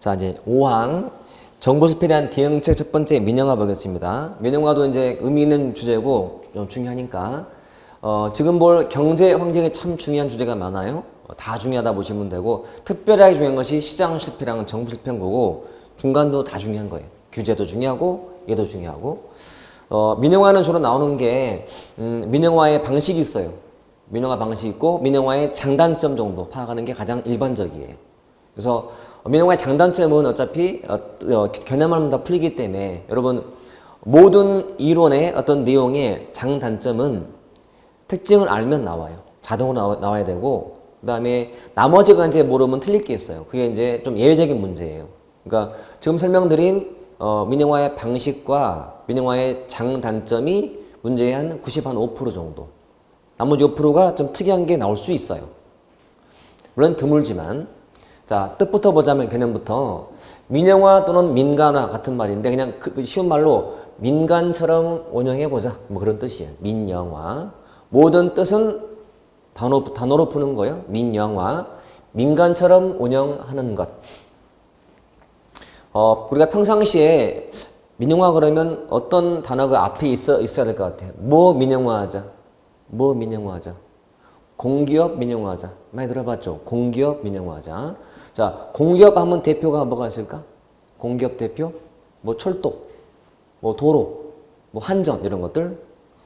자, 이제 5항 정보수필에 대한 대응책 첫 번째 민영화 보겠습니다. 민영화도 이제 의미 있는 주제고 중요하니까 지금 볼 경제 환경이 참 중요한 주제가 많아요. 다 중요하다 보시면 되고 특별하게 중요한 것이 시장 실패랑 정부 실패인 거고 중간도 다 중요한 거예요. 규제도 중요하고 얘도 중요하고 민영화는 주로 나오는 게 민영화의 방식이 있어요. 민영화 방식이 있고 민영화의 장단점 정도 파악하는 게 가장 일반적이에요. 그래서 민영화의 장단점은 어차피 개념만 다 풀리기 때문에 여러분 모든 이론의 어떤 내용의 장단점은 특징을 알면 나와요. 자동으로 나와야 되고 그 다음에 나머지가 이제 모르면 틀릴 게 있어요. 그게 이제 좀 예외적인 문제예요. 그러니까 지금 설명드린 민영화의 방식과 민영화의 장단점이 문제의 한 95% 정도. 나머지 5%가 좀 특이한 게 나올 수 있어요. 물론 드물지만. 자, 뜻부터 보자면 개념부터 민영화 또는 민간화 같은 말인데 그냥 쉬운 말로 민간처럼 운영해보자. 뭐 그런 뜻이에요. 민영화. 모든 뜻은 단어로 푸는 거예요. 민영화. 민간처럼 운영하는 것. 우리가 평상시에 민영화 그러면 어떤 단어가 앞에 있어야 될 것 같아요. 뭐 민영화하자. 뭐 민영화하자. 공기업 민영화하자. 많이 들어봤죠? 공기업 민영화하자. 자, 공기업 하면 대표가 뭐가 있을까? 공기업 대표? 뭐 철도, 뭐 도로, 뭐 한전 이런 것들.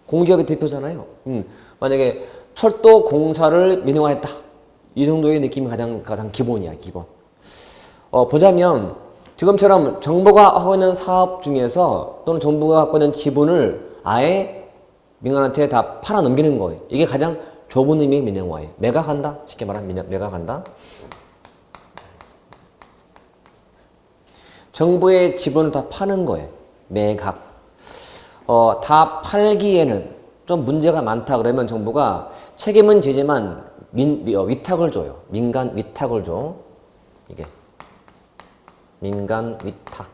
공기업의 대표잖아요. 만약에 철도 공사를 민영화했다. 이 정도의 느낌이 가장 기본이야, 기본. 보자면 지금처럼 정부가 하고 있는 사업 중에서 또는 정부가 갖고 있는 지분을 아예 민간한테 다 팔아 넘기는 거예요. 이게 가장 좁은 의미의 민영화예요. 매각한다? 쉽게 말하면 매각한다. 정부의 지분을 다 파는 거예요. 매각. 다 팔기에는 좀 문제가 많다 그러면 정부가 책임은 지지만 위탁을 줘요. 민간 위탁을 줘. 이게. 민간 위탁.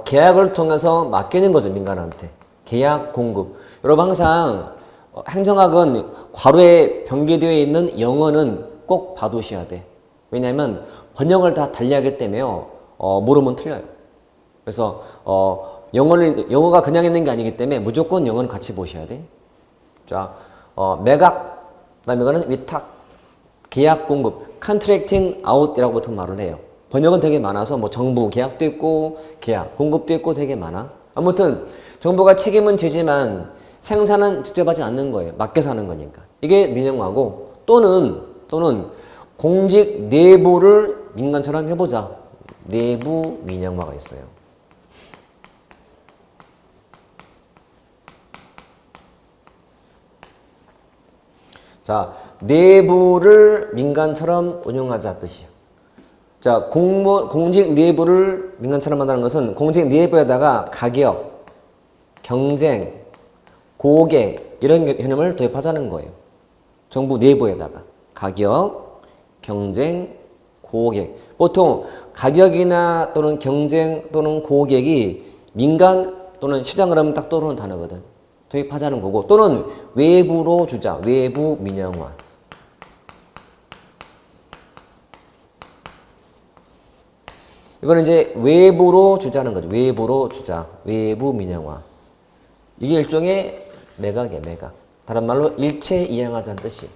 계약을 통해서 맡기는 거죠. 민간한테. 계약 공급. 여러분 항상 행정학은 괄호에 병기되어 있는 영어는 꼭 봐두셔야 돼. 왜냐하면 번역을 다 달리하기 때문에 모르면 틀려요. 그래서 영어가 그냥 있는 게 아니기 때문에 무조건 영어는 같이 보셔야 돼. 자, 매각, 그다음에 이거는 위탁, 계약 공급, 컨트랙팅 아웃이라고 보통 말을 해요. 번역은 되게 많아서 뭐 정부 계약도 있고 계약 공급도 있고 되게 많아. 아무튼 정부가 책임은 지지만 생산은 직접 하지 않는 거예요. 맡겨서 하는 거니까. 이게 민영화고 또는 공직 내부를 민간처럼 해보자. 내부 민영화가 있어요. 자, 내부를 민간처럼 운영하자 뜻이에요. 자, 공직 내부를 민간처럼 한다는 것은 공직 내부에다가 가격, 경쟁, 고객 이런 개념을 도입하자는 거예요. 정부 내부에다가 가격, 경쟁, 고객. 보통 가격이나 또는 경쟁 또는 고객이 민간 또는 시장을 하면 딱 떠오르는 단어거든. 도입하자는 거고 또는 외부로 주자. 외부 민영화. 이거는 이제 외부로 주자는 거죠. 외부로 주자. 외부 민영화. 이게 일종의 매각이에요. 매각. 다른 말로 일체 이양하자는 뜻이에요.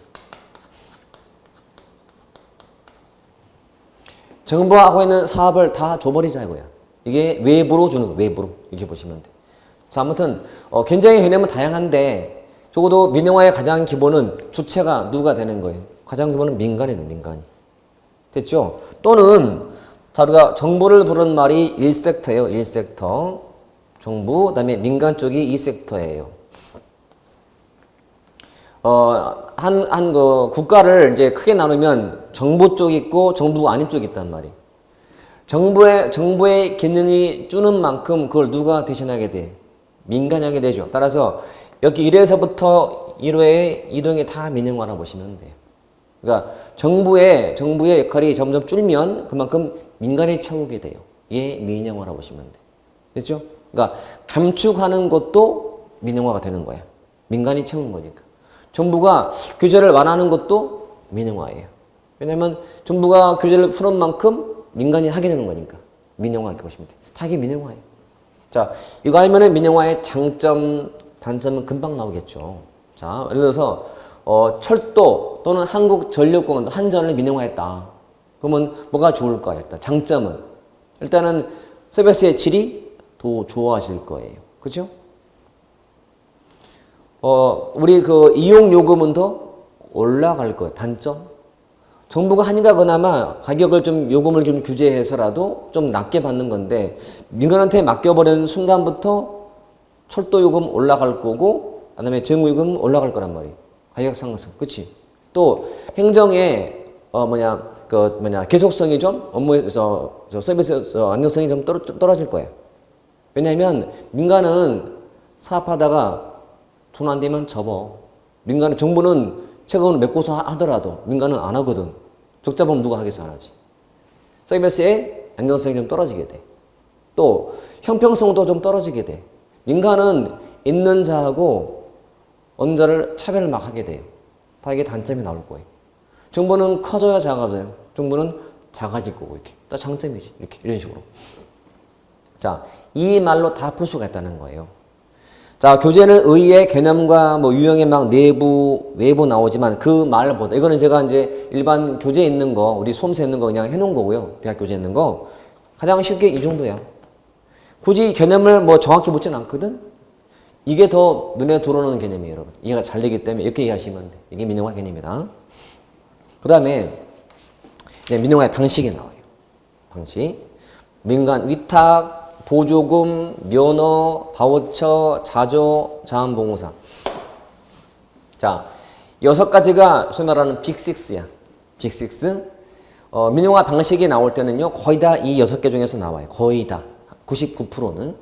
정부가 하고 있는 사업을 다 줘버리자 이거야. 이게 외부로 주는 거. 외부로. 이렇게 보시면 돼. 자, 아무튼 굉장히 개념은 다양한데 적어도 민영화의 가장 기본은 주체가 누가 되는 거예요. 가장 기본은 민간이에요. 민간이. 됐죠? 또는 자, 우리가 정부를 부르는 말이 1섹터예요. 1섹터. 정부, 그다음에 민간 쪽이 2섹터예요. 국가를 이제 크게 나누면 정부 쪽이 있고 정부가 아닌 쪽이 있단 말이에요. 정부의 기능이 주는 만큼 그걸 누가 대신하게 돼? 민간이 하게 되죠. 따라서 여기 1에서부터 1호의 이동이 다 민영화라고 보시면 돼요. 그러니까 정부의 역할이 점점 줄면 그만큼 민간이 채우게 돼요. 이게 민영화라고 보시면 돼. 됐죠? 그러니까 감축하는 것도 민영화가 되는 거야. 민간이 채우는 거니까. 정부가 규제를 완화하는 것도 민영화예요. 왜냐면 정부가 규제를 푸는 만큼 민간이 하게 되는 거니까. 민영화 이렇게 보시면 돼요. 다 이게 민영화예요. 자, 이거 알면은 민영화의 장점, 단점은 금방 나오겠죠. 자, 예를 들어서 철도 또는 한국전력공원, 한전을 민영화했다. 그러면 뭐가 좋을까요? 일단 장점은 일단은 서비스의 질이 더 좋아질 거예요. 그죠? 우리 그 이용 요금은 더 올라갈 거예요. 단점. 정부가 하니까 그나마 가격을 좀 요금을 좀 규제해서라도 좀 낮게 받는 건데 민간한테 맡겨버리는 순간부터 철도 요금 올라갈 거고 그다음에 정부 요금 올라갈 거란 말이에요. 가격 상승, 그렇지? 또 행정의 계속성이 좀 업무에서 서비스 안정성이 좀 떨어질 거예요. 왜냐하면 민간은 사업하다가 돈 안 되면 접어. 민간은 정부는 책임을 맺고서 하더라도 민간은 안 하거든. 적자 보면 누가 하겠어? 안 하지. 서비스의 안정성이 좀 떨어지게 돼. 또 형평성도 좀 떨어지게 돼. 민간은 있는 자하고 없는 자를 차별을 막 하게 돼요. 다 이게 단점이 나올 거예요. 정부는 커져야 작아져요. 정부는 작아질 거고 이렇게. 다 장점이지. 이렇게 이런 식으로. 자, 이 말로 다 풀 수가 있다는 거예요. 자, 교재는 의의 개념과 뭐 유형의 막 내부, 외부 나오지만 그 말보다 이거는 제가 이제 일반 교재에 있는 거, 우리 수험서에 있는 거 그냥 해놓은 거고요. 대학 교재에 있는 거. 가장 쉽게 이 정도야. 굳이 개념을 뭐 정확히 묻지는 않거든? 이게 더 눈에 들어오는 개념이에요, 여러분. 이해가 잘 되기 때문에 이렇게 이해하시면 돼. 이게 민영화 개념이다. 그 다음에 민영화의 방식이 나와요. 방식. 민간 위탁, 보조금, 면허, 바우처, 자조, 자원봉사. 자, 6가지가 소위 말하는 빅6야. 빅6. 민영화 방식이 나올 때는요, 거의 다 이 6개 중에서 나와요. 거의 다. 99%는.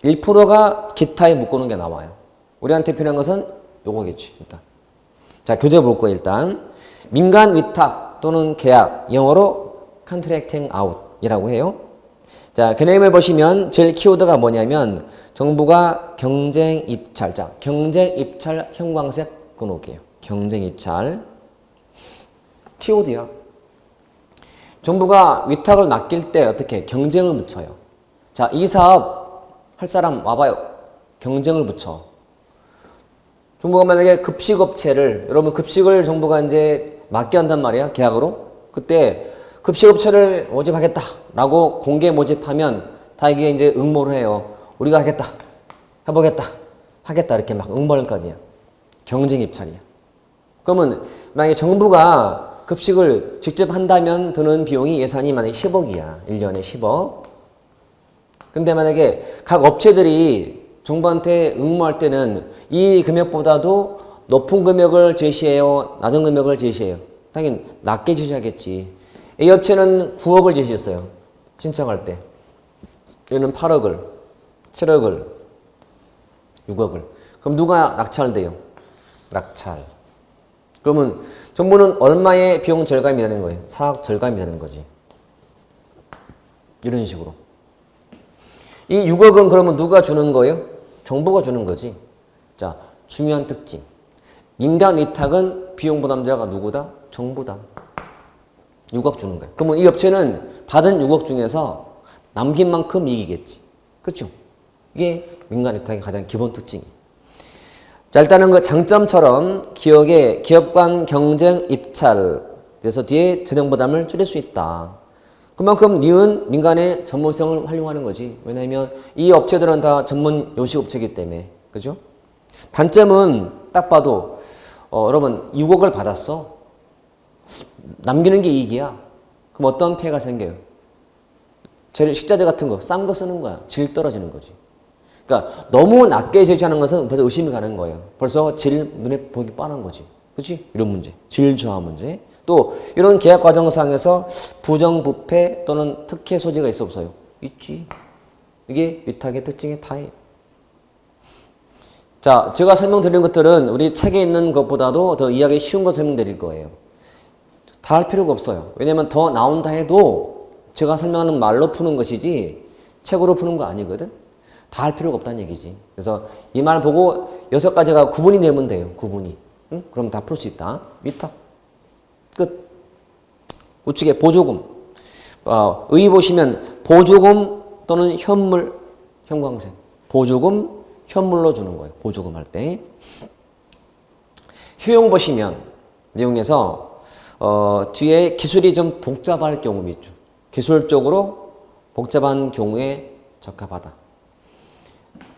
1%가 기타에 묶어놓은 게 나와요. 우리한테 필요한 것은 요거겠지, 일단. 자, 교재 볼 거예요, 일단. 민간 위탁 또는 계약, 영어로 contracting out 이라고 해요. 자, 개념을 보시면 제일 키워드가 뭐냐면 정부가 경쟁 입찰. 자, 경쟁 입찰 형광색 끊어올게요. 경쟁 입찰. 키워드야. 정부가 위탁을 맡길 때 어떻게 경쟁을 붙여요. 자, 이 사업 할 사람 와봐요. 경쟁을 붙여. 정부가 만약에 급식업체를, 여러분 급식을 정부가 이제 맡게 한단 말이야. 계약으로. 그때 급식업체를 모집하겠다라고 공개 모집하면 다 이게 이제 응모를 해요. 우리가 하겠다, 해보겠다, 하겠다 이렇게 막 응모할까지야. 경쟁 입찰이야. 그러면 만약에 정부가 급식을 직접 한다면 드는 비용이 예산이 만약에 10억이야. 1년에 10억. 근데 만약에 각 업체들이 정부한테 응모할 때는 이 금액보다도 높은 금액을 제시해요? 낮은 금액을 제시해요? 당연히 낮게 제시하겠지. 이 업체는 9억을 제시했어요. 신청할 때. 얘는 8억을, 7억을, 6억을. 그럼 누가 낙찰돼요? 낙찰. 그러면 정부는 얼마의 비용 절감이 되는 거예요? 4억 절감이 되는 거지. 이런 식으로. 이 6억은 그러면 누가 주는 거예요? 정부가 주는 거지. 자, 중요한 특징. 민간 위탁은 비용 부담자가 누구다? 정부다. 6억 주는 거예요. 그러면 이 업체는 받은 6억 중에서 남긴 만큼 이기겠지. 그렇죠? 이게 민간 위탁의 가장 기본 특징이에요. 자, 일단은 그 장점처럼 기업 간 경쟁 입찰, 그래서 뒤에 재정 부담을 줄일 수 있다. 그만큼 니은 민간의 전문성을 활용하는 거지. 왜냐하면 이 업체들은 다 전문 요식업체이기 때문에. 그죠? 단점은 딱 봐도 여러분 6억을 받았어. 남기는 게 이익이야. 그럼 어떤 폐해가 생겨요? 재료 식자재 같은 거 싼 거 쓰는 거야. 질 떨어지는 거지. 그러니까 너무 낮게 제시하는 것은 벌써 의심이 가는 거예요. 벌써 질 눈에 보기 뻔한 거지. 그렇지? 이런 문제. 질 저하 문제. 또 이런 계약 과정상에서 부정부패 또는 특혜 소지가 있어 없어요? 있지. 이게 위탁의 특징의 타입. 자, 제가 설명드린 것들은 우리 책에 있는 것보다도 더 이해하기 쉬운 거 설명드릴 거예요. 다 할 필요가 없어요. 왜냐면 더 나온다 해도 제가 설명하는 말로 푸는 것이지 책으로 푸는 거 아니거든. 다 할 필요가 없다는 얘기지. 그래서 이 말 보고 6가지가 구분이 되면 돼요. 구분이. 응? 그럼 다 풀 수 있다. 위탁. 끝. 우측에 보조금. 의 보시면 보조금 또는 현물, 형광색. 보조금, 현물로 주는 거예요. 보조금 할 때. 효용 보시면 내용에서 뒤에 기술이 좀 복잡할 경우 밑줄. 기술적으로 복잡한 경우에 적합하다.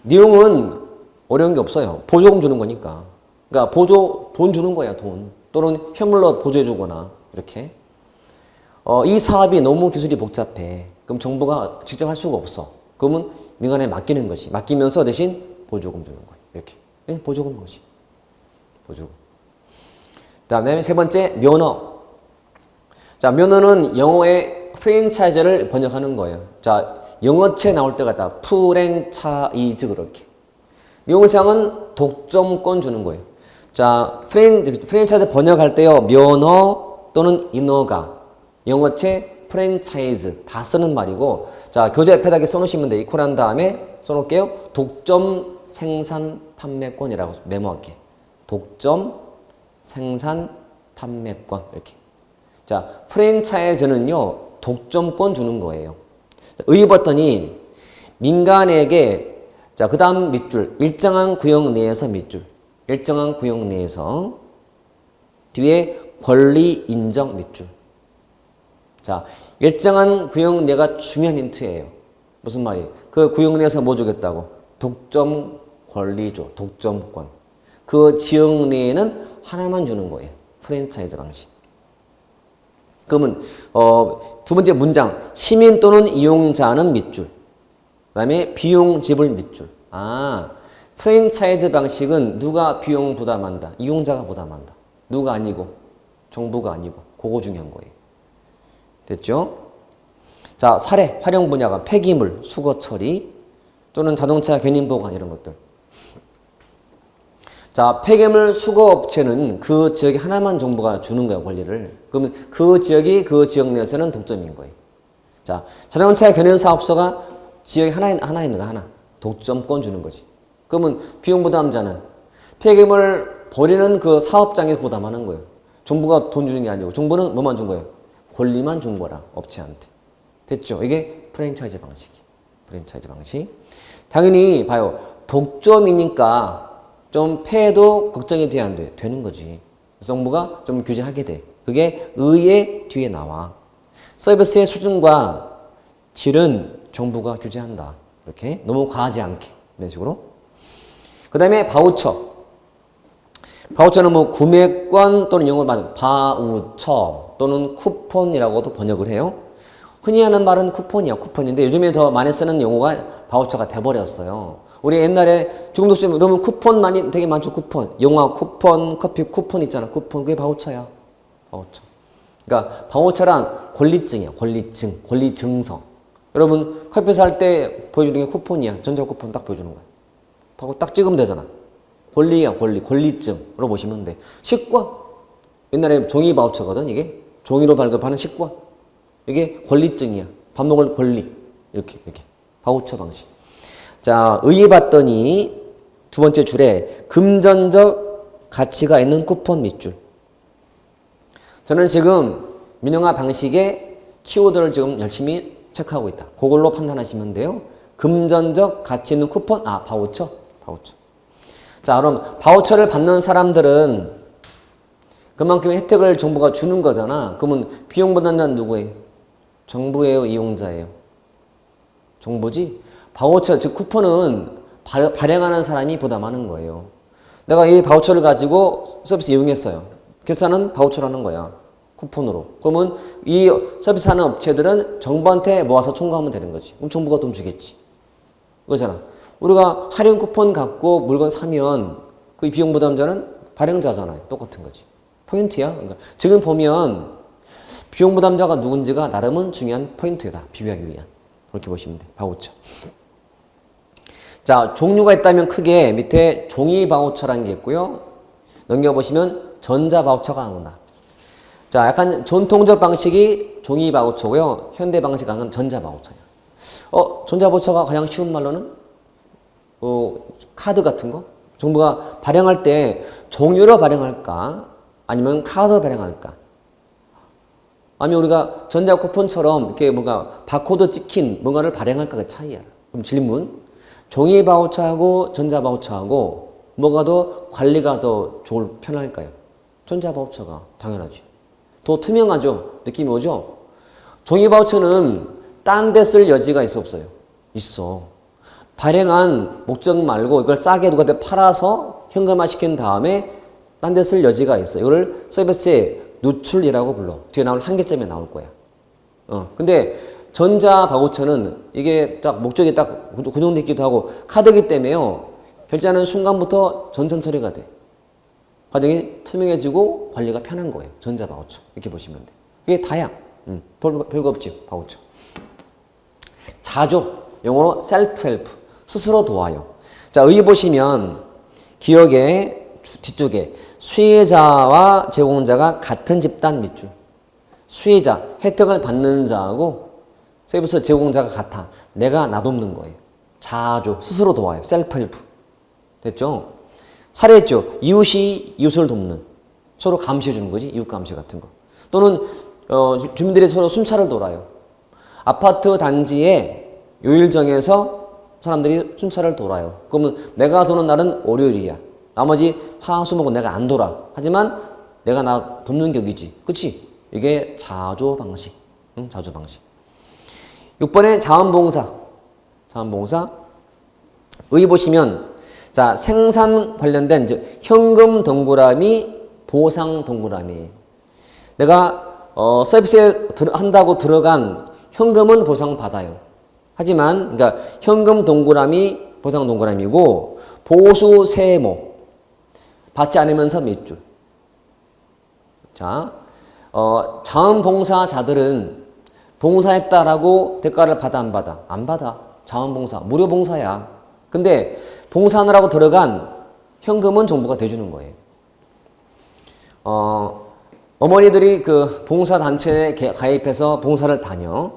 내용은 어려운 게 없어요. 보조금 주는 거니까. 그러니까 돈 주는 거야, 돈. 또는 현물로 보조해 주거나 이렇게. 이 사업이 너무 기술이 복잡해. 그럼 정부가 직접 할 수가 없어. 그러면 민간에 맡기는 거지. 맡기면서 대신 보조금 주는 거예요. 이렇게. 네, 보조금 거지. 보조금. 그다음에 세 번째 면허. 자, 면허는 영어의 프랜차이즈를 번역하는 거예요. 자, 영어체 나올 때 갖다 프랜차이즈 그렇게. 내용상은 독점권 주는 거예요. 자, 프랜차이즈 번역할 때요. 면허 또는 인허가. 영어체 프랜차이즈 다 쓰는 말이고, 자, 교재 옆에다가 써놓으시면 돼. 이퀄한 다음에 써놓을게요. 독점 생산 판매권이라고 메모할게. 독점 생산 판매권 이렇게. 자, 프랜차이즈는요 독점권 주는 거예요. 의봤더니 민간에게 자, 그 다음 밑줄 일정한 구역 내에서 밑줄 일정한 구역 내에서 뒤에 권리 인정 밑줄. 자, 일정한 구역 내가 중요한 힌트예요. 무슨 말이에요? 그 구역 내에서 뭐 주겠다고? 독점 권리 줘. 독점권. 그 지역 내에는 하나만 주는 거예요. 프랜차이즈 방식. 그러면 두 번째 문장 시민 또는 이용자는 밑줄. 그 다음에 비용 지불 밑줄. 프랜차이즈 방식은 누가 비용 부담한다. 이용자가 부담한다. 누가 아니고 정부가 아니고 그거 중요한 거예요. 됐죠? 자, 사례 활용 분야가 폐기물 수거 처리 또는 자동차 견인 보관 이런 것들. 자, 폐기물 수거 업체는 그 지역에 하나만 정부가 주는 거예요, 권리를. 그러면 그 지역이 그 지역 내에서는 독점인 거예요. 자, 자동차 견인 사업소가 지역에 하나 있는 거 하나. 독점권 주는 거지. 그러면 비용 부담자는 폐기물 버리는 그 사업장에서 부담하는 거예요. 정부가 돈 주는 게 아니고 정부는 뭐만 준 거예요? 권리만 준 거라, 업체한테. 됐죠? 이게 프랜차이즈 방식이에요. 프랜차이즈 방식. 당연히 봐요. 독점이니까 좀 폐해도 걱정이 돼야 안 돼. 되는 거지. 정부가 좀 규제하게 돼. 그게 의의 뒤에 나와. 서비스의 수준과 질은 정부가 규제한다. 이렇게 너무 과하지 않게 이런 식으로. 그 다음에 바우처. 바우처는 뭐 구매권 또는 영어로 말하면 바우처 또는 쿠폰이라고도 번역을 해요. 흔히 하는 말은 쿠폰이야. 쿠폰인데 요즘에 더 많이 쓰는 용어가 바우처가 돼버렸어요. 우리 옛날에 지금도 쓰면 그러면 쿠폰 많이 되게 많죠. 쿠폰. 영화 쿠폰, 커피 쿠폰 있잖아. 쿠폰. 그게 바우처야. 바우처. 그러니까 바우처란 권리증이야. 권리증. 권리증서. 여러분 커피 살 때 보여주는 게 쿠폰이야. 전자 쿠폰 딱 보여주는 거야. 하고 딱 찍으면 되잖아. 권리야. 권리. 권리증으로 보시면 돼. 식권. 옛날에 종이 바우처거든. 이게. 종이로 발급하는 식권. 이게 권리증이야. 밥 먹을 권리. 이렇게. 바우처 방식. 자, 의의봤더니 두 번째 줄에 금전적 가치가 있는 쿠폰 밑줄. 저는 지금 민영화 방식의 키워드를 지금 열심히 체크하고 있다. 그걸로 판단하시면 돼요. 금전적 가치 있는 쿠폰, 바우처. 자, 그럼 바우처를 받는 사람들은 그만큼의 혜택을 정부가 주는 거잖아. 그러면 비용 부담자는 누구예요? 정부예요, 이용자예요? 정부지? 바우처, 즉 쿠폰은 발행하는 사람이 부담하는 거예요. 내가 이 바우처를 가지고 서비스 이용했어요. 결산은 바우처로 하는 거야. 쿠폰으로. 그러면 이 서비스하는 업체들은 정부한테 모아서 청구하면 되는 거지. 그럼 정부가 돈 주겠지. 그거잖아. 우리가 할인 쿠폰 갖고 물건 사면 그 비용 부담자는 발행자잖아요. 똑같은 거지. 포인트야. 그러니까 지금 보면 비용 부담자가 누군지가 나름은 중요한 포인트다. 비교하기 위한. 그렇게 보시면 돼. 바우처. 자, 종류가 있다면 크게 밑에 종이 바우처라는 게 있고요. 넘겨보시면 전자 바우처가 나온다. 자, 약간 전통적 방식이 종이 바우처고요. 현대 방식은 전자 바우처야. 전자 바우처가 가장 쉬운 말로는 카드 같은 거? 정부가 발행할 때 종이로 발행할까? 아니면 카드 발행할까? 아니면 우리가 전자 쿠폰처럼 이렇게 뭔가 바코드 찍힌 뭔가를 발행할까 그 차이야. 그럼 질문. 종이 바우처하고 전자 바우처하고 뭐가 더 관리가 더 편할까요? 전자 바우처가 당연하지. 더 투명하죠. 느낌이 오죠? 종이 바우처는 딴 데 쓸 여지가 있어 없어요? 있어. 발행한 목적 말고 이걸 싸게 누구한테 팔아서 현금화 시킨 다음에 딴 데 쓸 여지가 있어. 이걸 서비스의 누출이라고 불러. 뒤에 나올 한계점에 나올 거야. 근데 전자 바우처는 이게 딱 목적이 딱 고정되어 있기도 하고 카드이기 때문에요. 결제하는 순간부터 전산 처리가 돼. 과정이 투명해지고 관리가 편한 거예요. 전자 바우처. 이렇게 보시면 돼. 그게 다야. 별거 없지, 바우처. 자조. 영어로 셀프-헬프. 스스로 도와요. 자, 여기 보시면 기억의 뒤쪽에 수혜자와 제공자가 같은 집단 밑줄. 수혜자, 혜택을 받는 자하고 서비스 제공자가 같아. 내가 나돕는 거예요. 자조, 스스로 도와요. 셀프-헬프. 됐죠? 사례했죠. 이웃이 이웃을 돕는. 서로 감시해 주는 거지. 이웃 감시 같은 거. 또는 주민들이 서로 순찰을 돌아요. 아파트 단지에 요일 정해서 사람들이 순찰을 돌아요. 그러면 내가 도는 날은 월요일이야. 나머지 화, 수, 목은 내가 안 돌아. 하지만 내가 나 돕는 격이지. 그치? 이게 자조 방식. 자조 방식. 6번에 자원봉사. 자원봉사. 여기 보시면 자, 생산 관련된 이제 현금 동그라미, 보상 동그라미. 내가 서비스에 한다고 들어간 현금은 보상 받아요. 하지만 그러니까 현금 동그라미, 보상 동그라미고 보수 세모 받지 않으면서 밑줄. 자, 자원봉사자들은 봉사했다라고 대가를 받아 안 받아? 안 받아. 자원봉사 무료 봉사야. 근데 봉사하느라고 들어간 현금은 정부가 대주는 거예요. 어머니들이 그 봉사단체에 가입해서 봉사를 다녀.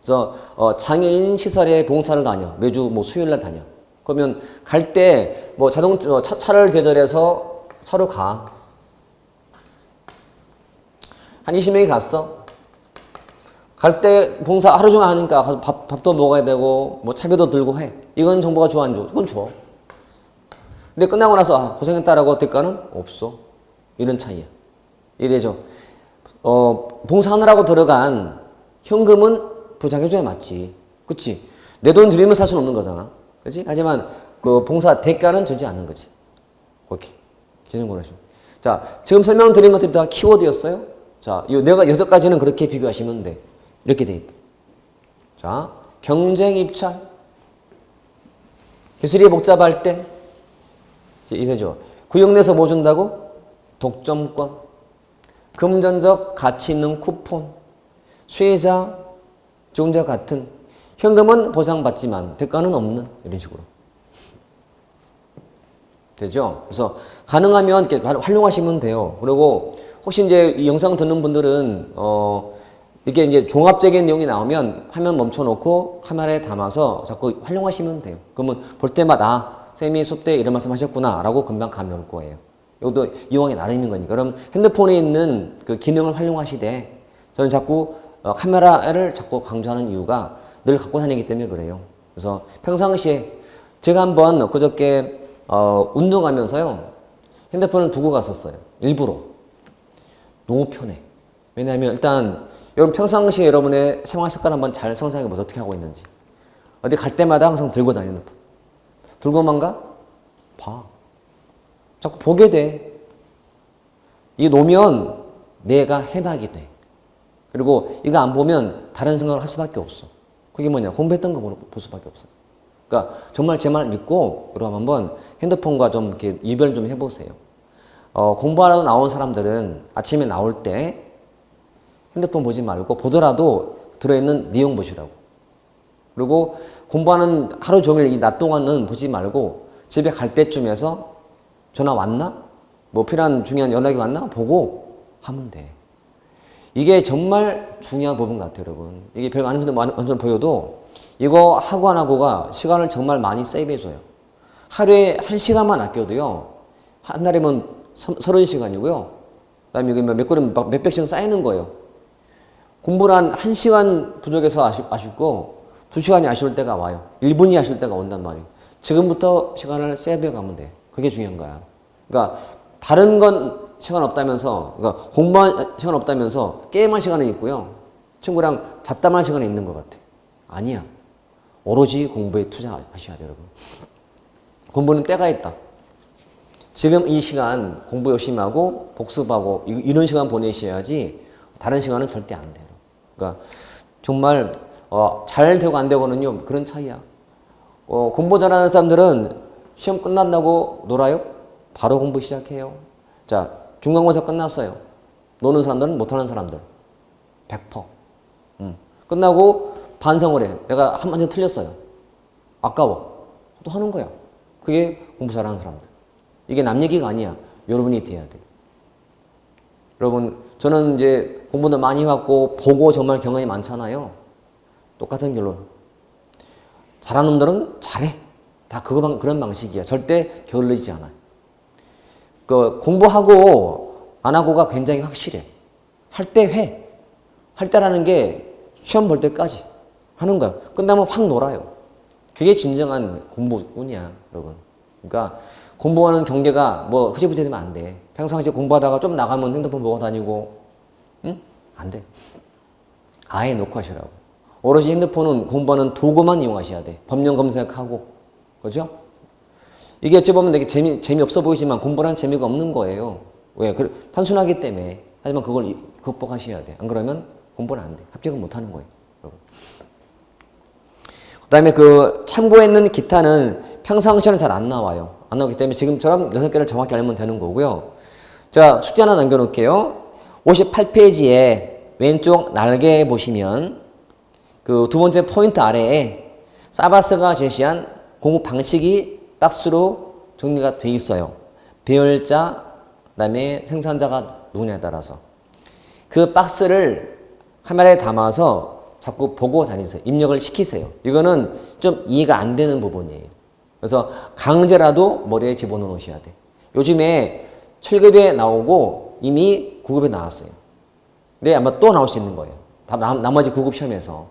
그래서 장애인 시설에 봉사를 다녀. 매주 뭐 수요일날 다녀. 그러면 갈 때 뭐 차를 대절해서 서로 가. 한 20명이 갔어. 갈 때 봉사 하루 종일 하니까 밥도 먹어야 되고 뭐 차비도 들고 해. 이건 정부가 줘 안 줘? 이건 줘. 근데 끝나고 나서 고생했다라고 대가는 없어. 이런 차이야. 이래죠. 봉사하느라고 들어간 현금은 보장해줘야 맞지. 그치? 내 돈 들이면 살 수는 없는 거잖아. 그치? 하지만 그 봉사 대가는 주지 않는 거지. 오케이. 개념으로 하시면. 자, 지금 설명드린 것들이 다 키워드였어요. 자, 내가 6가지는 그렇게 비교하시면 돼. 이렇게 돼 있다. 자, 경쟁 입찰. 기술이 복잡할 때 이세죠. 구역 내에서 뭐 준다고? 독점권. 금전적 가치 있는 쿠폰. 수혜자, 제공자 같은. 현금은 보상받지만 대가는 없는. 이런 식으로. 되죠? 그래서 가능하면 이렇게 활용하시면 돼요. 그리고 혹시 이제 이 영상 듣는 분들은 이게 이제 종합적인 내용이 나오면 화면 멈춰놓고 카메라에 담아서 자꾸 활용하시면 돼요. 그러면 볼 때마다 쌤이 수업 때 이런 말씀 하셨구나 라고 금방 감이 올 거예요. 이것도 이용하기 나름인 거니까. 그럼 핸드폰에 있는 그 기능을 활용하시되 저는 자꾸 카메라를 자꾸 강조하는 이유가 늘 갖고 다니기 때문에 그래요. 그래서 평상시에 제가 한번 그저께 운동하면서요 핸드폰을 두고 갔었어요. 일부러. 너무 편해. 왜냐하면 일단 여러분 평상시에 여러분의 생활 습관 한번 잘 상상해 보세요. 어떻게 하고 있는지. 어디 갈 때마다 항상 들고 다니는 폰. 들고만 가? 봐. 자꾸 보게 돼. 이게 놓으면 내가 해박이 돼. 그리고 이거 안 보면 다른 생각을 할 수밖에 없어. 그게 뭐냐? 공부했던 거 볼 수밖에 없어. 그러니까 정말 제 말 믿고 여러분 한번 핸드폰과 좀 이렇게 이별 좀 해보세요. 공부하러 나온 사람들은 아침에 나올 때 핸드폰 보지 말고 보더라도 들어있는 내용 보시라고. 그리고 공부하는 하루 종일 이 낮 동안은 보지 말고 집에 갈 때쯤에서 전화 왔나? 뭐 필요한 중요한 연락이 왔나? 보고 하면 돼. 이게 정말 중요한 부분 같아요, 여러분. 이게 별거 아닌 분들 완전 보여도 이거 하고 안 하고가 시간을 정말 많이 세이브해줘요. 하루에 1시간만 아껴도요. 한 달이면 30시간이고요. 그 다음에 여기 몇 그램, 몇백씩 쌓이는 거예요. 공부를 한 1시간 부족해서 아쉽고 2시간이 아쉬울 때가 와요. 1분이 아쉬울 때가 온단 말이에요. 지금부터 시간을 세이브해 가면 돼. 그게 중요한 거야. 그러니까 다른 건 시간 없다면서, 그러니까 공부할 시간 없다면서 게임할 시간은 있고요. 친구랑 잡담할 시간이 있는 것 같아. 아니야. 오로지 공부에 투자하셔야 돼요, 여러분. 공부는 때가 있다. 지금 이 시간 공부 열심히 하고 복습하고 이런 시간 보내셔야지 다른 시간은 절대 안 돼요. 그러니까 정말 잘 되고 안 되고는요 그런 차이야. 공부 잘하는 사람들은 시험 끝난다고 놀아요? 바로 공부 시작해요. 자, 중간고사 끝났어요. 노는 사람들은 못하는 사람들 100%. 끝나고 반성을 해. 내가 한 문제 틀렸어요. 아까워. 또 하는 거야. 그게 공부 잘하는 사람들. 이게 남 얘기가 아니야. 여러분이 돼야 돼. 여러분, 저는 이제 공부도 많이 해왔고 보고 정말 경험이 많잖아요. 똑같은 결론. 잘하는 놈들은 잘해. 다 그런 방식이야. 절대 게을르지 않아. 공부하고 안 하고가 굉장히 확실해. 할 때 해. 할 때라는 게 시험 볼 때까지 하는 거야. 끝나면 확 놀아요. 그게 진정한 공부꾼이야, 여러분. 그러니까 공부하는 경계가 뭐 흐지부지 되면 안 돼. 평상시에 공부하다가 좀 나가면 핸드폰 보고 다니고, 응? 안 돼. 아예 놓고 하시라고. 오로지 핸드폰은 공부하는 도구만 이용하셔야 돼. 법령 검색하고, 그죠? 이게 어찌 보면 되게 재미없어 보이지만 공부는 재미가 없는 거예요. 왜? 단순하기 때문에. 하지만 그걸 극복하셔야 돼. 안 그러면 공부는 안 돼. 합격은 못 하는 거예요. 그 다음에 참고했는 기타는 평상시에는 잘 안 나와요. 안 나오기 때문에 지금처럼 6개를 정확히 알면 되는 거고요. 자, 숙제 하나 남겨놓을게요. 58페이지에 왼쪽 날개에 보시면 두 번째 포인트 아래에 사바스가 제시한 공부 방식이 박스로 정리가 돼 있어요. 배열자, 그 다음에 생산자가 누구냐에 따라서. 그 박스를 카메라에 담아서 자꾸 보고 다니세요. 입력을 시키세요. 이거는 좀 이해가 안 되는 부분이에요. 그래서 강제라도 머리에 집어넣으셔야 돼. 요즘에 7급에 나오고 이미 9급에 나왔어요. 근데 아마 또 나올 수 있는 거예요. 나머지 9급 시험에서.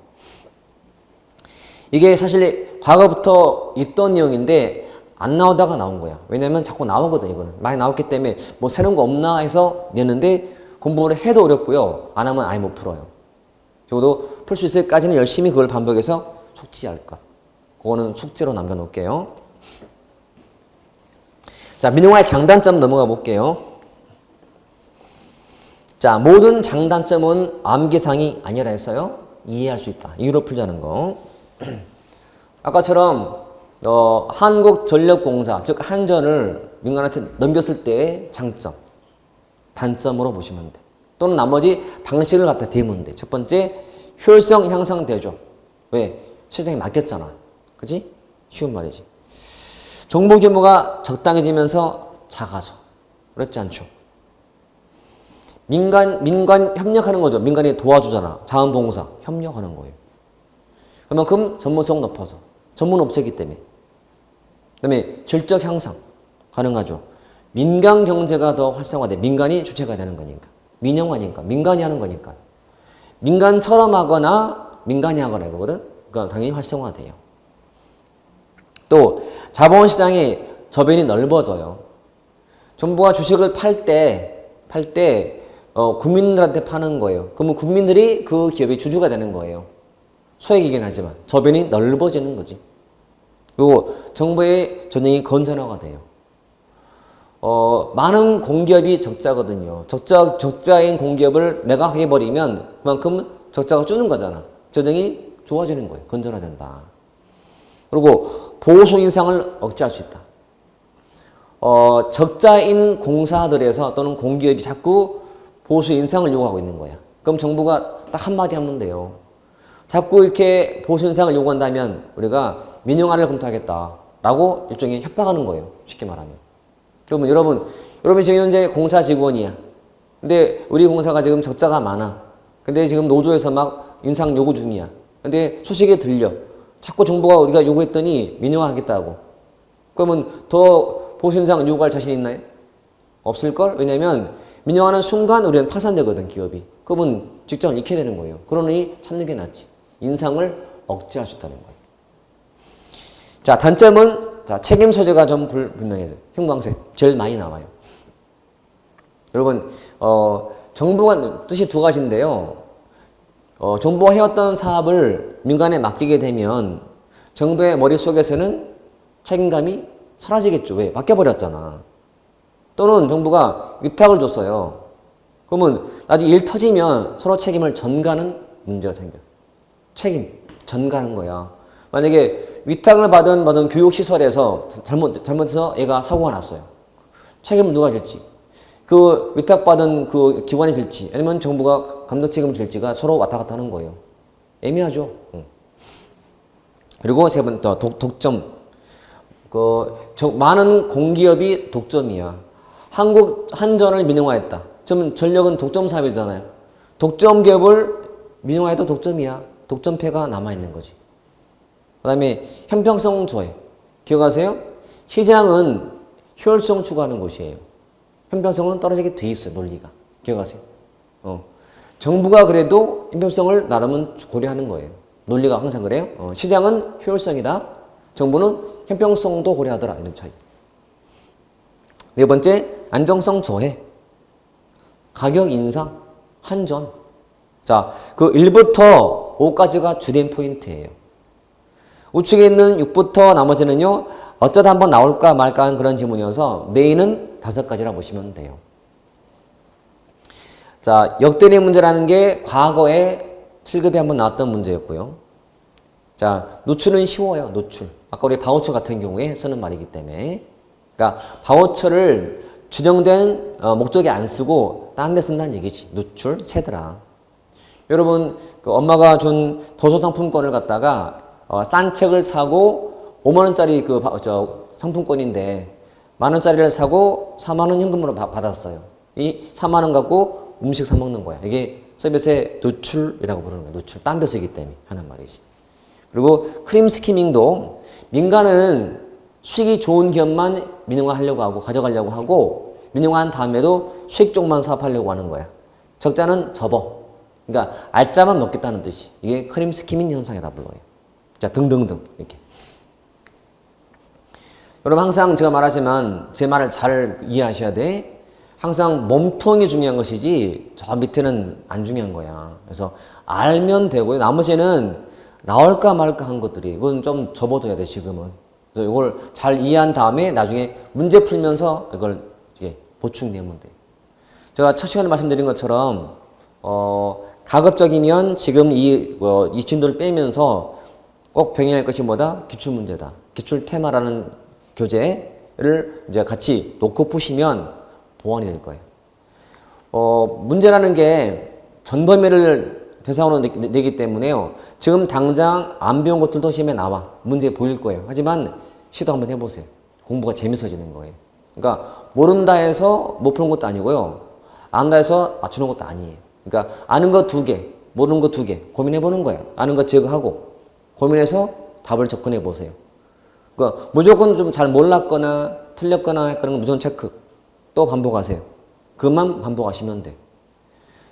이게 사실 과거부터 있던 내용인데 안 나오다가 나온 거야. 왜냐면 자꾸 나오거든, 이거는. 많이 나왔기 때문에 뭐 새로운 거 없나 해서 내는데 공부를 해도 어렵고요. 안 하면 아예 못 풀어요. 적어도 풀 수 있을 때까지는 열심히 그걸 반복해서 숙지할 것. 그거는 숙제로 남겨놓을게요. 자, 민영화의 장단점 넘어가 볼게요. 자, 모든 장단점은 암기상이 아니라 했어요. 이해할 수 있다. 이유로 풀자는 거. 아까처럼 한국전력공사, 즉 한전을 민간한테 넘겼을 때의 장점, 단점으로 보시면 돼. 또는 나머지 방식을 갖다 대면 돼. 첫 번째, 효율성 향상 되죠. 왜? 시장에 맡겼잖아. 그지? 쉬운 말이지. 정보 규모가 적당해지면서 작아져. 어렵지 않죠. 민간 협력하는 거죠. 민간이 도와주잖아. 자원봉사 협력하는 거예요. 그만큼 전문성 높아져. 전문 업체이기 때문에. 그다음에 질적 향상 가능하죠. 민간 경제가 더 활성화돼. 민간이 주체가 되는 거니까. 민영화니까. 민간이 하는 거니까. 민간처럼 하거나 민간이 하거나 이거거든. 그러니까 당연히 활성화돼요. 또 자본시장의 저변이 넓어져요. 정부가 주식을 팔 때 국민들한테 파는 거예요. 그러면 국민들이 그 기업의 주주가 되는 거예요. 소액이긴 하지만 저변이 넓어지는 거지. 그리고 정부의 전쟁이 건전화가 돼요. 많은 공기업이 적자거든요. 적자인 공기업을 매각해버리면 그만큼 적자가 주는 거잖아. 전쟁이 좋아지는 거예요. 건전화된다. 그리고 보수 인상을 억제할 수 있다. 적자인 공사들에서 또는 공기업이 자꾸 보수 인상을 요구하고 있는 거야. 그럼 정부가 딱 한마디 하면 돼요. 자꾸 이렇게 보수 인상을 요구한다면 우리가 민영화를 검토하겠다라고 일종의 협박하는 거예요. 쉽게 말하면. 그러면 여러분이 지금 현재 공사 직원이야. 근데 우리 공사가 지금 적자가 많아. 근데 지금 노조에서 막 인상 요구 중이야. 근데 소식이 들려. 자꾸 정부가 우리가 요구했더니 민영화하겠다고. 그러면 더 보수 인상 요구할 자신 있나요? 없을걸? 왜냐면 민영화하는 순간 우리는 파산되거든, 기업이. 그러면 직장을 잃게 되는 거예요. 그러니 참는 게 낫지. 인상을 억제할 수 있다는 거예요. 자, 단점은 자, 책임 소재가 좀 불분명해져요. 형광색 제일 많이 나와요. 여러분, 정부가 뜻이 두 가지인데요. 정부가 해왔던 사업을 민간에 맡기게 되면 정부의 머릿속에서는 책임감이 사라지겠죠. 왜? 맡겨버렸잖아. 또는 정부가 위탁을 줬어요. 그러면 나중에 일 터지면 서로 책임을 전가하는 문제가 생겨. 책임, 전가하는 거야. 만약에 위탁을 받은 교육시설에서 잘못해서 얘가 사고가 났어요. 책임을 누가 질지. 그 위탁받은 그 기관이 질지 아니면 정부가 감독 책임을 질지가 서로 왔다 갔다 하는 거예요. 애매하죠. 그리고 세 번째 독점. 많은 공기업이 독점이야. 한전을 민영화했다. 그러면 전력은 독점 사업이잖아요. 독점 기업을 민영화해도 독점이야. 독점패가 남아있는 거지. 그 다음에 형평성 조회. 기억하세요? 시장은 효율성 추구하는 곳이에요. 형평성은 떨어지게 돼 있어요. 논리가. 기억하세요? 정부가 그래도 형평성을 나름은 고려하는 거예요. 논리가 항상 그래요. 시장은 효율성이다. 정부는 형평성도 고려하더라. 이런 차이. 네 번째, 안정성 저해. 가격 인상, 한전. 자, 그 1부터 5까지가 주된 포인트예요. 우측에 있는 6부터 나머지는요, 어쩌다 한번 나올까 말까 하는 그런 질문이어서 메인은 5가지라 보시면 돼요. 자, 역대리 문제라는 게 과거에 7급에 한번 나왔던 문제였고요. 자, 노출은 쉬워요. 노출. 아까 우리 바우처 같은 경우에 쓰는 말이기 때문에. 그러니까 바우처를 주정된 목적에 안 쓰고 딴 데 쓴다는 얘기지. 노출, 세더라. 여러분, 그 엄마가 준 도서상품권을 갖다가 싼 책을 사고 5만 원짜리 상품권인데 만 원짜리를 사고 4만 원 현금으로 받았어요. 이 4만 원 갖고 음식 사 먹는 거야. 이게 서비스의 노출이라고 부르는 거야. 노출. 딴 데 쓰기 때문에 하는 말이지. 그리고 크림 스키밍도 민간은 수익이 좋은 기업만 민영화하려고 하고 가져가려고 하고 민영화한 다음에도 수익 쪽만 사업하려고 하는 거야. 적자는 접어. 그러니까 알짜만 먹겠다는 뜻이. 이게 크림 스키밍 현상이다 불러요. 자, 등등등 이렇게. 여러분 항상 제가 말하지만 제 말을 잘 이해하셔야 돼. 항상 몸통이 중요한 것이지 저 밑에는 안 중요한 거야. 그래서 알면 되고요. 나머지는 나올까 말까 한 것들이 이건 좀 접어둬야 돼 지금은. 그래서 이걸 잘 이해한 다음에 나중에 문제 풀면서 이걸 이제 보충 내면 돼. 제가 첫 시간에 말씀드린 것처럼 가급적이면 지금 이 진도를 빼면서 꼭 병행할 것이 뭐다? 기출문제다. 기출 테마라는 교재를 이제 같이 놓고 푸시면 보완이 될 거예요. 문제라는 게 전범위를 대상으로 내기 때문에요. 지금 당장 안 배운 것들도 시험에 나와. 문제 보일 거예요. 하지만 시도 한번 해보세요. 공부가 재밌어지는 거예요. 그러니까 모른다 해서 못 푸는 것도 아니고요. 안다 해서 맞추는 것도 아니에요. 그러니까 아는 거 2개, 모르는 거 2개 고민해보는 거예요. 아는 거 제거하고 고민해서 답을 접근해 보세요. 그러니까 무조건 좀 잘 몰랐거나 틀렸거나 그런 거 무조건 체크. 또 반복하세요. 그것만 반복하시면 돼.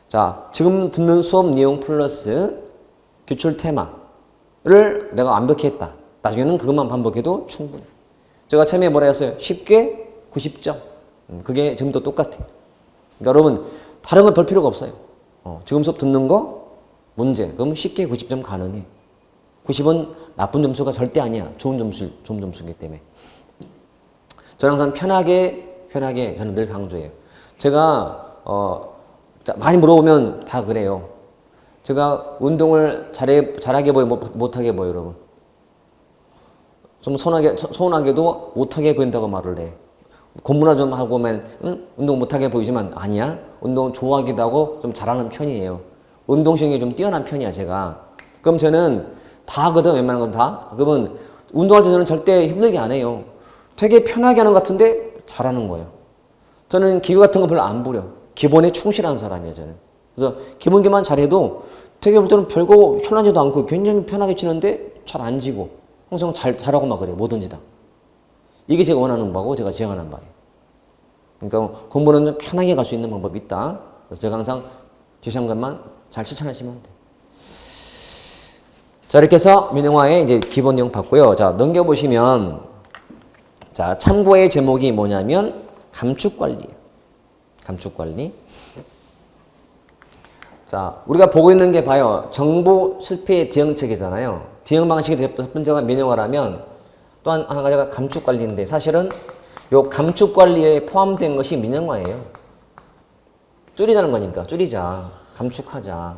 자, 지금 듣는 수업 내용 플러스 기출 테마를 내가 완벽히 했다. 나중에는 그것만 반복해도 충분해. 제가 처음에 뭐라 했어요? 쉽게 90점. 그게 지금도 똑같아. 그러니까 여러분 다른 거 별 필요가 없어요. 지금 수업 듣는 거 문제. 그럼 쉽게 90점 가능해. 90은 나쁜 점수가 절대 아니야. 좋은 점수이기 때문에. 저는 항상 편하게 저는 늘 강조해요. 제가 많이 물어보면 다 그래요. 제가 운동을 잘하게 보여 못하게 보여 여러분. 좀 서운하게도 못하게 보인다고 말을 해. 공부나 좀 하고 오면 운동 못하게 보이지만 아니야. 운동 좋아하기도 하고 좀 잘하는 편이에요. 운동성이 좀 뛰어난 편이야 제가. 그럼 저는 다 하거든. 웬만한 건 다. 그러면 운동할 때 저는 절대 힘들게 안 해요. 되게 편하게 하는 것 같은데 잘하는 거예요. 저는 기구 같은 거 별로 안 부려. 기본에 충실한 사람이에요 저는. 그래서 기본기만 잘해도 되게 볼 때는 별거 편하지도 않고 굉장히 편하게 치는데 잘 안 지고 항상 잘하고 막 그래요. 뭐든지 다. 이게 제가 원하는 바고 제가 지향하는 바예요. 그러니까 공부는 좀 편하게 갈 수 있는 방법이 있다. 그래서 제가 항상 제시한 것만 잘 실천하시면 돼. 자, 이렇게 해서 민영화의 이제 기본 내용 봤고요. 자, 넘겨보시면, 자, 참고의 제목이 뭐냐면, 감축관리예요. 감축관리. 자, 우리가 보고 있는 게 봐요. 정보 실패의 대응책이잖아요. 대응 방식이 첫 번째가 민영화라면, 또 한 가지가 감축관리인데, 사실은 요 감축관리에 포함된 것이 민영화예요. 줄이자는 거니까, 줄이자. 감축하자.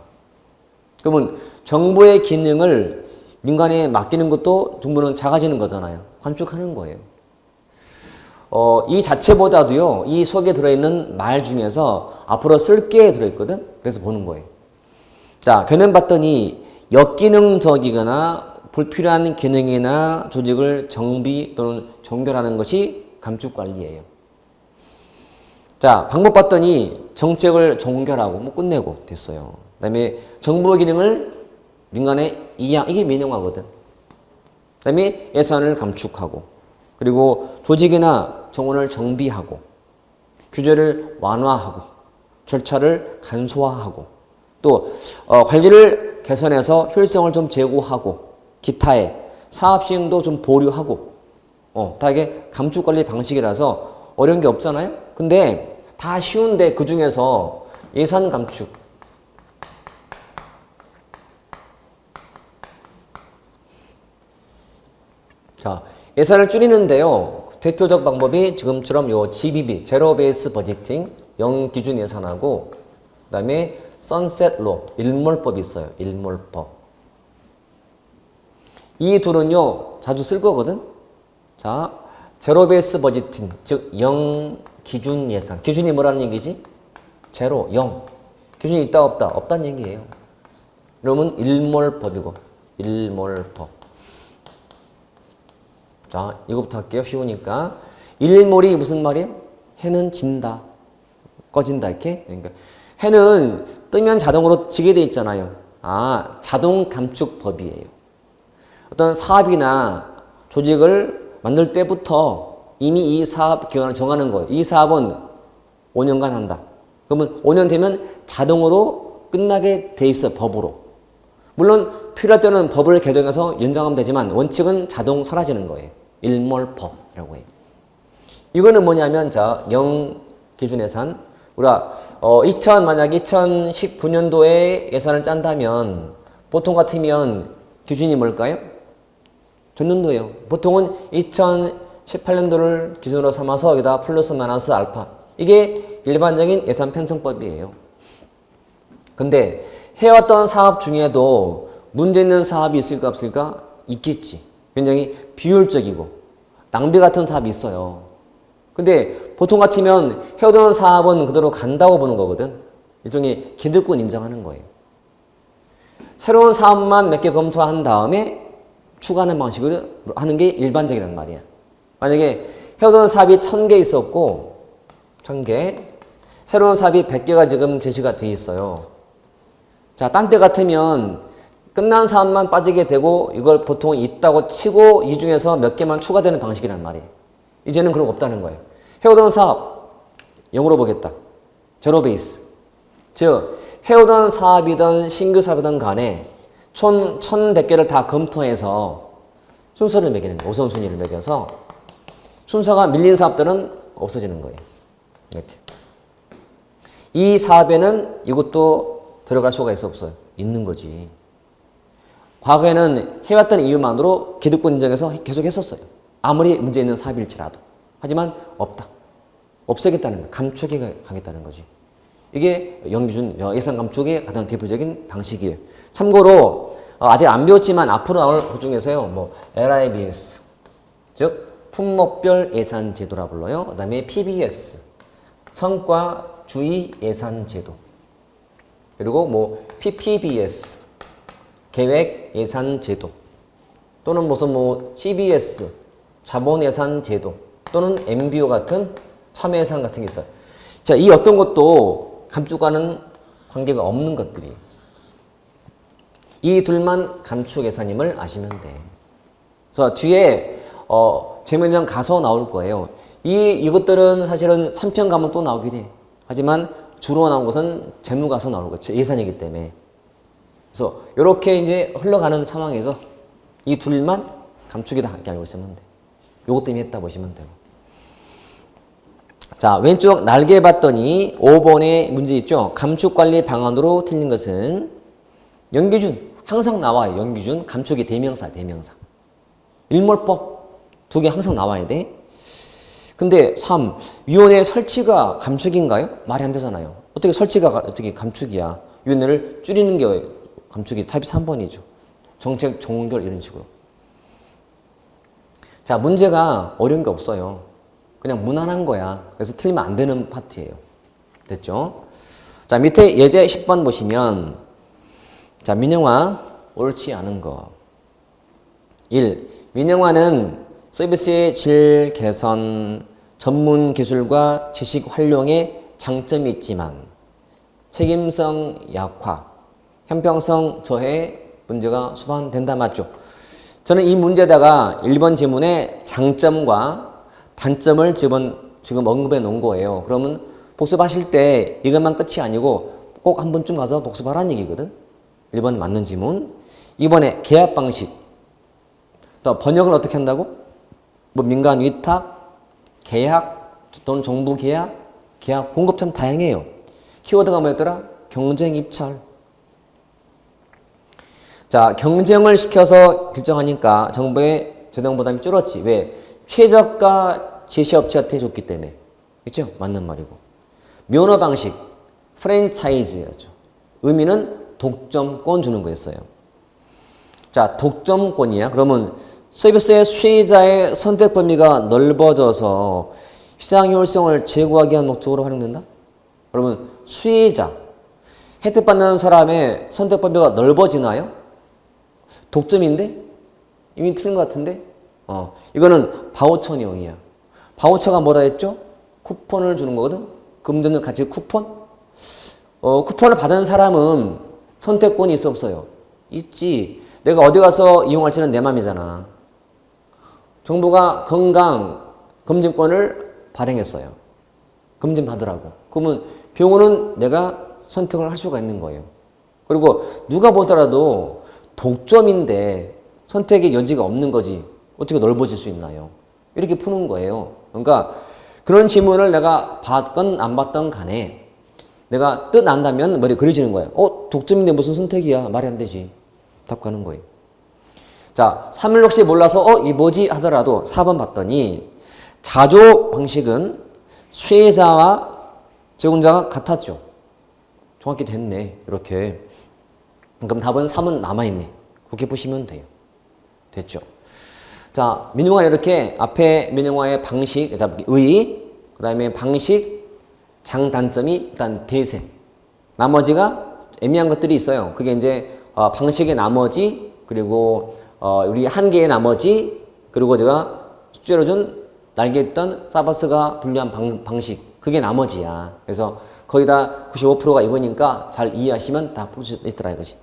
그러면 정보의 기능을 민간에 맡기는 것도 정부는 작아지는 거잖아요. 감축하는 거예요. 이 자체보다도요, 이 속에 들어있는 말 중에서 앞으로 쓸 게 들어있거든? 그래서 보는 거예요. 자, 개념 봤더니 역기능적이거나 불필요한 기능이나 조직을 정비 또는 종결하는 것이 감축관리예요. 자, 방법 봤더니 정책을 종결하고 뭐 끝내고 됐어요. 그 다음에 정부의 기능을 민간에 이양, 이게 민영화거든. 그 다음에 예산을 감축하고, 그리고 조직이나 정원을 정비하고, 규제를 완화하고, 절차를 간소화하고, 또 관리를 개선해서 효율성을 좀 제고하고, 기타의 사업 시행도 좀 보류하고, 다 이게 감축관리 방식이라서 어려운 게 없잖아요. 근데 다 쉬운데 그 중에서 예산 감축, 자, 예산을 줄이는데요. 대표적 방법이 지금처럼 요 GBB, 제로 베이스 버지팅, 영기준 예산하고, 그 다음에 선셋 로, 일몰법이 있어요. 일몰법. 이 둘은요, 자주 쓸 거거든? 자, 제로 베이스 버지팅, 즉, 영 기준 예산. 기준이 뭐라는 얘기지? 제로, 영. 기준이 있다, 없다? 없다는 얘기예요. 그러면 일몰법이고, 일몰법. 자, 이거부터 할게요. 쉬우니까. 일몰이 무슨 말이에요? 해는 진다. 꺼진다. 이렇게. 그러니까 해는 뜨면 자동으로 지게 돼 있잖아요. 아, 자동 감축법이에요. 어떤 사업이나 조직을 만들 때부터 이미 이 사업 기간을 정하는 거예요. 이 사업은 5년간 한다. 그러면 5년 되면 자동으로 끝나게 돼 있어, 법으로. 물론 필요할 때는 법을 개정해서 연장하면 되지만 원칙은 자동 사라지는 거예요. 일몰법이라고 해요. 이거는 뭐냐면, 자, 영 기준 예산. 우리가 만약 2019년도에 예산을 짠다면 보통 같으면 기준이 뭘까요? 전년도예요. 보통은 2018년도를 기준으로 삼아서 여기다 플러스 마이너스 알파. 이게 일반적인 예산 편성법이에요. 근데 해왔던 사업 중에도 문제 있는 사업이 있을까 없을까? 있겠지. 굉장히 비효율적이고 낭비 같은 사업이 있어요. 근데 보통 같으면 해오던 사업은 그대로 간다고 보는 거거든. 일종의 기득권 인정하는 거예요. 새로운 사업만 몇 개 검토한 다음에 추가하는 방식으로 하는 게 일반적이란 말이야. 만약에 해오던 사업이 1000개 있었고 1000개, 새로운 사업이 100개가 지금 제시가 돼 있어요. 자, 딴 때 같으면 끝난 사업만 빠지게 되고 이걸 보통 있다고 치고 이 중에서 몇 개만 추가되는 방식이란 말이에요. 이제는 그런 거 없다는 거예요. 해오던 사업 0으로 보겠다. 제로 베이스. 즉 해오던 사업이든 신규 사업이든 간에 총 1100개를 다 검토해서 순서를 매기는 거예요. 우선순위를 매겨서 순서가 밀린 사업들은 없어지는 거예요. 이렇게. 이 사업에는 이것도 들어갈 수가 있어 없어요? 있는 거지. 과거에는 해왔던 이유만으로 기득권 인정해서 계속 했었어요. 아무리 문제 있는 사업일지라도. 하지만 없다. 없애겠다는 거예요. 감축해 가겠다는 거지. 이게 영기준 예산 감축의 가장 대표적인 방식이에요. 참고로 아직 안 배웠지만 앞으로 나올 것 중에서요. 뭐 LIBS, 즉 품목별 예산 제도라 불러요. 그 다음에 PBS, 성과주의 예산 제도. 그리고 뭐 PPBS, 계획 예산 제도. 또는 무슨 뭐 CBS, 자본 예산 제도. 또는 MBO 같은 참여 예산 같은 게 있어요. 자, 이 어떤 것도 감축과는 관계가 없는 것들이. 이 둘만 감축 예산임을 아시면 돼. 그래서 뒤에 재무장 가서 나올 거예요. 이것들은 사실은 3편 가면 또 나오긴 해. 하지만 주로 나온 것은 재무 가서 나올 거예요. 예산이기 때문에. 그래서 이렇게 이제 흘러가는 상황에서 이 둘만 감축이다 이렇게 알고 있으면 돼. 요것 때문에 했다 보시면 되고. 자, 왼쪽 날개 봤더니 5번의 문제 있죠. 감축 관리 방안으로 틀린 것은 연기준 항상 나와요. 연기준 감축이 대명사. 일몰법 두 개 항상 나와야 돼. 근데 3. 위원회 설치가 감축인가요? 말이 안 되잖아요. 어떻게 설치가 어떻게 감축이야? 위원회를 줄이는 게 감축이 답이 3번이죠. 정책 종결 이런 식으로. 자, 문제가 어려운 게 없어요. 그냥 무난한 거야. 그래서 틀리면 안 되는 파트예요. 됐죠? 자, 밑에 예제 10번 보시면 자, 민영화 옳지 않은 거. 1. 민영화는 서비스의 질 개선, 전문 기술과 지식 활용에 장점이 있지만 책임성 약화, 형평성 저해 문제가 수반된다. 맞죠? 저는 이 문제다가 1번 지문에 장점과 단점을 지금 언급해 놓은 거예요. 그러면 복습하실 때 이것만 끝이 아니고 꼭 한 번쯤 가서 복습하라는 얘기거든. 1번 맞는 지문. 2번에 계약 방식. 또 번역을 어떻게 한다고? 뭐 민간 위탁, 계약 또는 정부 계약, 계약 공급 참 다양해요. 키워드가 뭐였더라? 경쟁 입찰. 자, 경쟁을 시켜서 결정하니까 정부의 재정 부담이 줄었지. 왜? 최저가 제시업체한테 줬기 때문에. 그렇죠? 맞는 말이고. 면허 방식, 프랜차이즈였죠. 의미는 독점권 주는 거였어요. 자, 독점권이야. 그러면 서비스의 수혜자의 선택 범위가 넓어져서 시장 효율성을 제고하기 위한 목적으로 활용된다? 그러면 수혜자, 혜택받는 사람의 선택 범위가 넓어지나요? 독점인데? 이미 틀린 것 같은데? 이거는 바우처 내용이야. 바우처가 뭐라 했죠? 쿠폰을 주는 거거든? 금전은 같이 쿠폰? 쿠폰을 받은 사람은 선택권이 있어 없어요? 있지. 내가 어디 가서 이용할지는 내 맘이잖아. 정부가 검진권을 발행했어요. 검진 받으라고. 그러면 병원은 내가 선택을 할 수가 있는 거예요. 그리고 누가 보더라도 독점인데 선택의 여지가 없는 거지. 어떻게 넓어질 수 있나요? 이렇게 푸는 거예요. 그러니까 그런 지문을 내가 받건 안 받던 간에 내가 뜻 안다면 머리에 그려지는 거예요. 독점인데 무슨 선택이야. 말이 안 되지. 답 가는 거예요. 자, 3을 혹시 몰라서 이 뭐지 하더라도 4번 봤더니 자조 방식은 수혜자와 제공자가 같았죠. 정확히 됐네. 이렇게. 그럼 답은 3은 남아있네. 그렇게 보시면 돼요. 됐죠? 자, 민영화 이렇게 앞에 민영화의 방식, 의, 그 다음에 방식, 장단점이 일단 대세. 나머지가 애매한 것들이 있어요. 그게 이제 방식의 나머지, 그리고 우리 한계의 나머지, 그리고 제가 숙제로 준 날개 있던 사바스가 분류한 방식. 그게 나머지야. 그래서 거의 다 95%가 이거니까 잘 이해하시면 다 풀 수 있더라 이거지.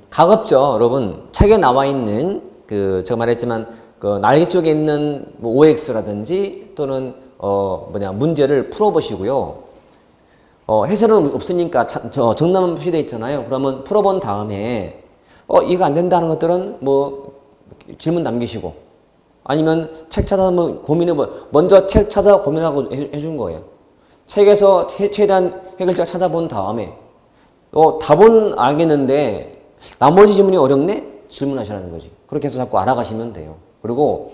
가급적 여러분 책에 나와 있는 제가 말했지만 그 날개 쪽에 있는 뭐 OX라든지 또는 문제를 풀어보시고요. 해설은 없으니까 정답만 표시되어 있잖아요. 그러면 풀어본 다음에 이거 안 된다는 것들은 뭐 질문 남기시고 아니면 책 찾아서 한번 먼저 책 찾아 고민하고 해준 거예요. 책에서 최대한 해결책 찾아본 다음에 답은 알겠는데 나머지 질문이 어렵네? 질문하시라는 거지. 그렇게 해서 자꾸 알아가시면 돼요. 그리고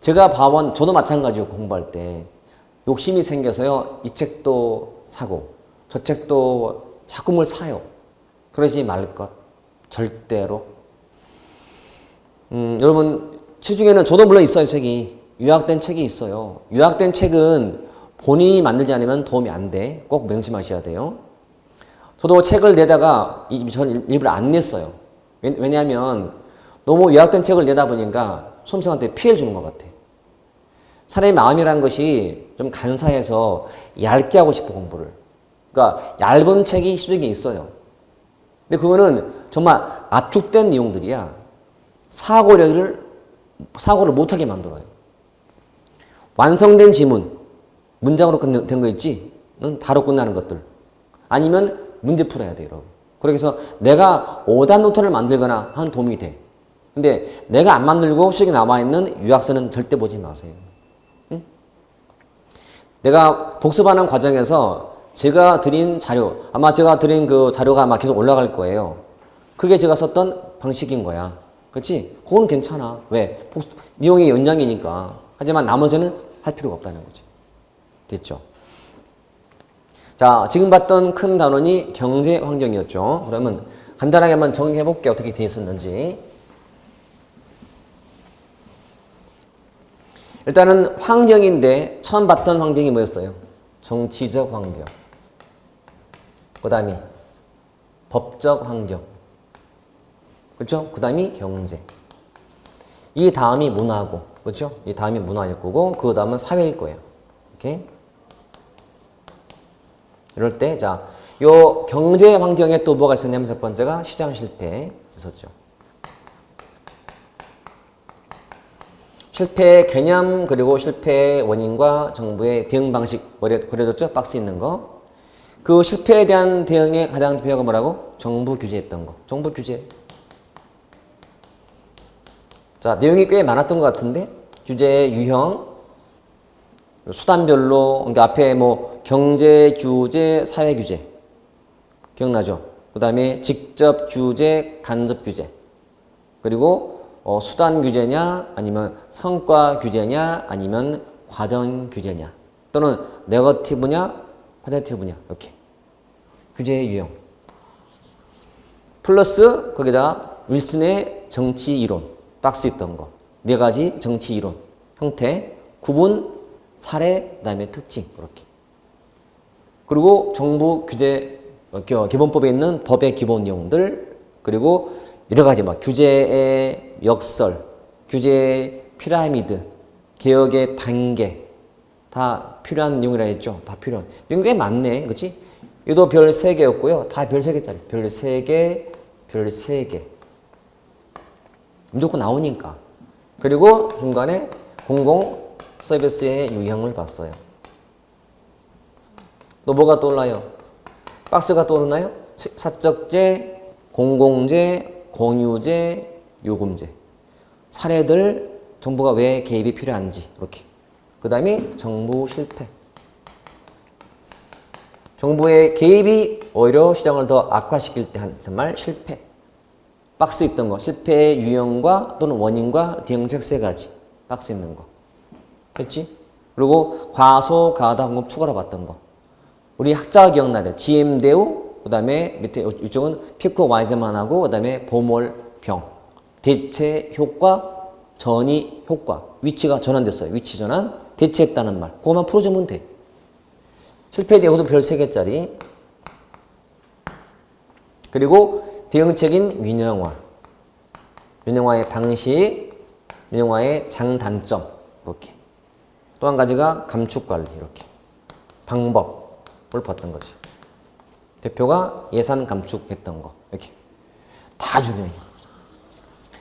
제가 저도 마찬가지로 공부할 때 욕심이 생겨서요. 이 책도 사고 저 책도 자꾸 뭘 사요. 그러지 말 것. 절대로. 여러분 시중에는 저도 물론 있어요. 책이. 요약된 책이 있어요. 요약된 책은 본인이 만들지 않으면 도움이 안 돼. 꼭 명심하셔야 돼요. 저도 책을 내다가 저는 일부러 안 냈어요. 왜냐하면 너무 요약된 책을 내다 보니까 수험생한테 피해를 주는 것 같아. 사람의 마음이라는 것이 좀 간사해서 얇게 하고 싶어 공부를. 그러니까 얇은 책이 시중에 있어요. 근데 그거는 정말 압축된 내용들이야. 사고를 못하게 만들어요. 완성된 지문, 문장으로 된 거 있지? 다로 끝나는 것들. 아니면 문제 풀어야 돼요, 여러분. 그래서 내가 5단 노트를 만들거나 하는 도움이 돼. 근데 내가 안 만들고 수익이 남아있는 유학서는 절대 보지 마세요. 응? 내가 복습하는 과정에서 제가 드린 자료, 아마 제가 드린 그 자료가 아마 계속 올라갈 거예요. 그게 제가 썼던 방식인 거야. 그렇지? 그건 괜찮아. 왜? 내용이 연장이니까. 하지만 나머지는 할 필요가 없다는 거지. 됐죠? 자, 지금 봤던 큰 단원이 경제 환경이었죠. 그러면 간단하게 한번 정리해 볼게요. 어떻게 되어 있었는지. 일단은 환경인데 처음 봤던 환경이 뭐였어요? 정치적 환경. 그 다음이 법적 환경. 그렇죠? 그 다음이 경제. 이 다음이 문화고. 그렇죠? 이 다음이 문화일 거고 그 다음은 사회일 거예요. 오케이? 이럴 때, 자, 요 경제 환경에 또 뭐가 있었냐면 첫 번째가 시장 실패 있었죠. 실패의 개념 그리고 실패의 원인과 정부의 대응 방식 그려졌죠? 박스 있는 거. 그 실패에 대한 대응의 가장 대표가 뭐라고? 정부 규제했던 거. 정부 규제. 자, 내용이 꽤 많았던 것 같은데 규제의 유형, 수단별로, 그러니까 앞에 뭐 경제 규제, 사회 규제 기억나죠? 그 다음에 직접 규제, 간접 규제. 그리고 수단 규제냐 아니면 성과 규제냐 아니면 과정 규제냐 또는 네거티브냐 포지티브냐 이렇게 규제의 유형 플러스 거기다 윌슨의 정치 이론 박스 있던 거 네 가지 정치 이론 형태 구분 사례 그다음에 특징 이렇게 그리고 정부 규제 기본법에 있는 법의 기본 내용들 그리고 여러 가지 막 규제의 역설, 규제의 피라미드, 개혁의 단계 다 필요한 내용이라 했죠. 다 필요한. 내용이 꽤 많네. 그렇지? 이도 별 3개였고요. 다 별 3개짜리. 별 3개, 별 3개. 무조건 나오니까. 그리고 중간에 공공 서비스의 유형을 봤어요. 또 뭐가 떠올라요? 박스가 떠오르나요? 사적제, 공공제, 공유제, 요금제. 사례들, 정부가 왜 개입이 필요한지, 이렇게. 그 다음에 정부 실패. 정부의 개입이 오히려 시장을 더 악화시킬 때 한 말 실패. 박스 있던 거, 실패의 유형과 또는 원인과 대응책 3가지. 박스 있는 거. 그렇지? 그리고 과소, 가다, 공급 추가로 봤던 거. 우리 학자가 기억나야 돼. GM대우, 그 다음에 밑에 이쪽은 피코 와이즈만하고 그 다음에 보몰병. 대체 효과, 전이 효과. 위치가 전환됐어요. 위치 전환. 대체했다는 말. 그거만 풀어주면 돼. 실패에 대해서도 별 3개짜리. 그리고 대응책인 민영화. 민영화의 방식, 민영화의 장단점. 이렇게. 또 한 가지가 감축관리. 이렇게. 방법을 봤던 거지. 대표가 예산 감축했던 거. 이렇게. 다 중요해.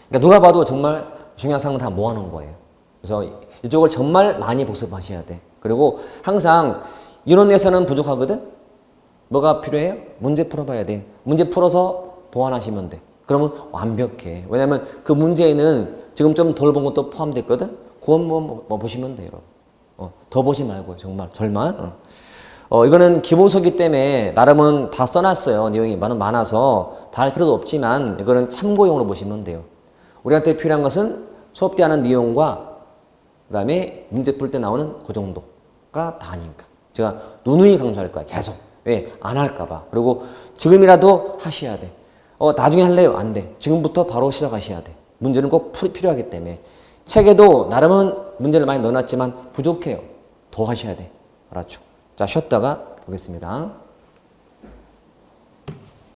그러니까 누가 봐도 정말 중요한 사항을 다 모아놓은 거예요. 그래서 이쪽을 정말 많이 복습하셔야 돼. 그리고 항상 인원에서는 부족하거든? 뭐가 필요해요? 문제 풀어봐야 돼. 문제 풀어서 보완하시면 돼. 그러면 완벽해. 왜냐면 그 문제에는 지금 좀 덜 본 것도 포함됐거든? 그건 뭐 보시면 돼요. 더 보지 말고 정말 절만. 이거는 기본서기 때문에 나름은 다 써놨어요. 내용이 많아서 다 할 필요도 없지만 이거는 참고용으로 보시면 돼요. 우리한테 필요한 것은 수업 때 하는 내용과 그 다음에 문제 풀 때 나오는 그 정도가 다니까. 제가 누누이 강조할 거야. 계속. 왜? 안 할까 봐. 그리고 지금이라도 하셔야 돼. 나중에 할래요? 안 돼. 지금부터 바로 시작하셔야 돼. 문제는 꼭 필요하기 때문에. 책에도 나름은 문제를 많이 넣어놨지만 부족해요. 더 하셔야 돼. 알았죠? 자, 쉬었다가 보겠습니다.